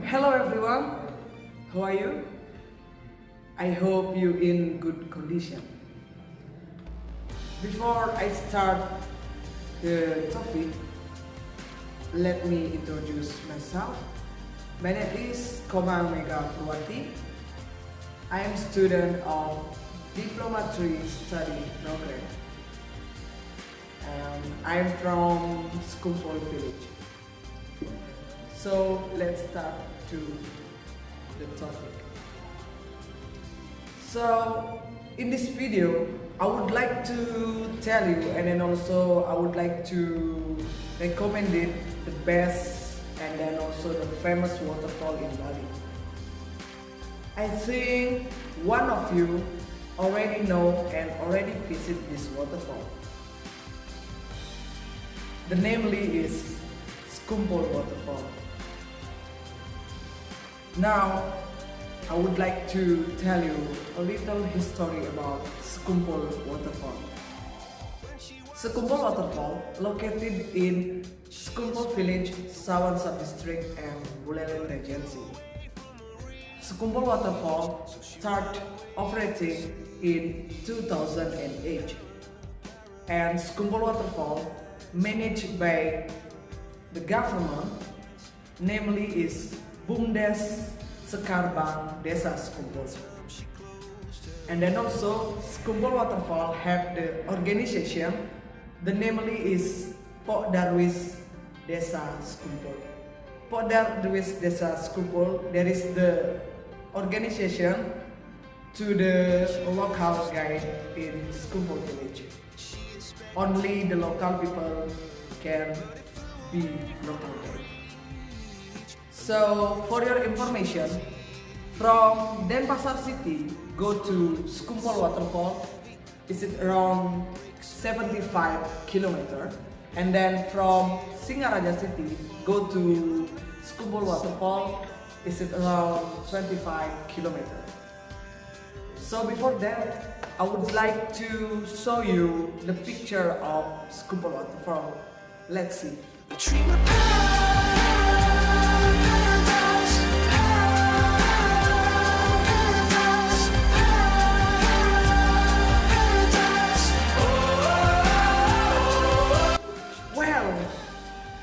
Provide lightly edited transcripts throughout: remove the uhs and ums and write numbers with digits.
Hello everyone, how are you? I hope you in good condition. Before I start the topic, let me introduce myself. My name is Komang Mega Purwati. I am student of Diploma 3 study program. I am from Skumpol village. So let's start to the topic. So in this video, I would like to tell you, and then also I would like to recommend it, the best and then also the famous waterfall in Bali. I think one of you already know and already visit this waterfall. The namely is Skumpol waterfall. Now, I would like to tell you a little history about Skumpol waterfall. Skumpol waterfall, located in Skumpol village, Sawan sub-district and Buleleng Regency. Skumpol waterfall started operating in 2008, and Skumpol waterfall managed by the government, namely is Bumdes Sekarbang Desa Skumpol. And then also Skumpol waterfall have the organization, the namely is Pok Darwis Desa Skumpol. Pok Darwis Desa Skumpol, there is the organization to the local guide in Skumpol village. Only the local people can be local guide. So for your information, from Denpasar city go to Skumpol waterfall is it around 75 kilometer, and then from Singaraja city go to Skumpol waterfall is it around 25 kilometer. So before that, I would like to show you the picture of Skumpol waterfall. Let's see.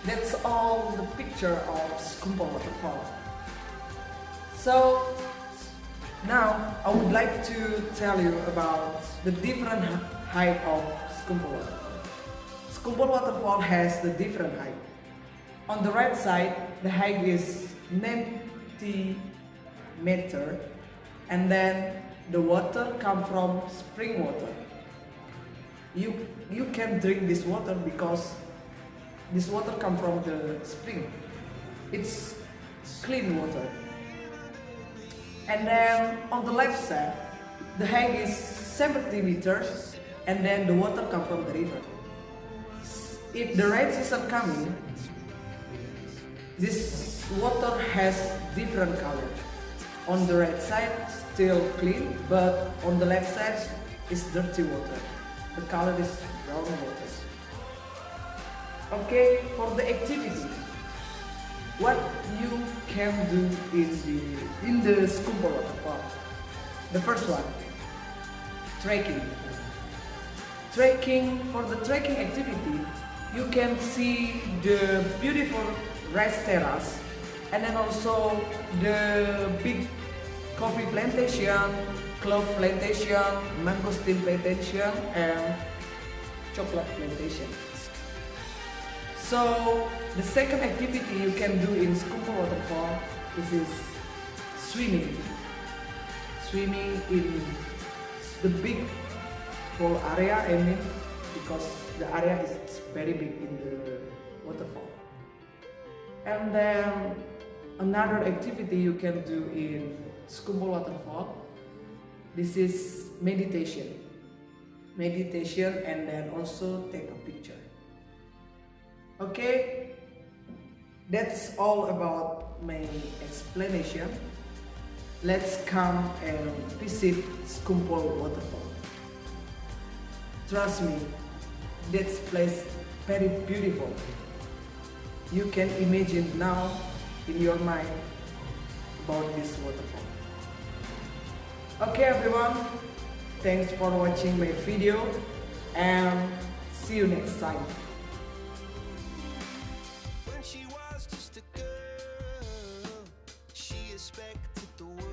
That's all the picture of Skumpol waterfall. So now I would like to tell you about the different height of Skumpol waterfall. Skumpol waterfall has the different height. On the right side, the height is 90 meter, and then the water come from spring water. You can drink this water because this water comes from the spring. It's clean water. And then on the left side, the height is 70 meters, and then the water comes from the river. If the rain season coming, this water has different color. On the right side, still clean, but on the left side is dirty water. The color is brown water. Okay, for the activity, what you can do in the Skumpol waterfall. The first one, trekking. For the trekking activity, you can see the beautiful rice terrace, and then also the big coffee plantation, clove plantation, mangosteen plantation, and chocolate plantation. So the second activity you can do in Skumpol waterfall is swimming. Swimming in the big pool area, I mean, because the area is very big in the waterfall. And then another activity you can do in Skumpol waterfall, this is meditation. Meditation, and then also take a picture. Okay, that's all about my explanation. Let's come and visit Skumpol waterfall. Trust me, that place very beautiful. You can imagine now in your mind about this waterfall. Okay everyone, thanks for watching my video and see you next time.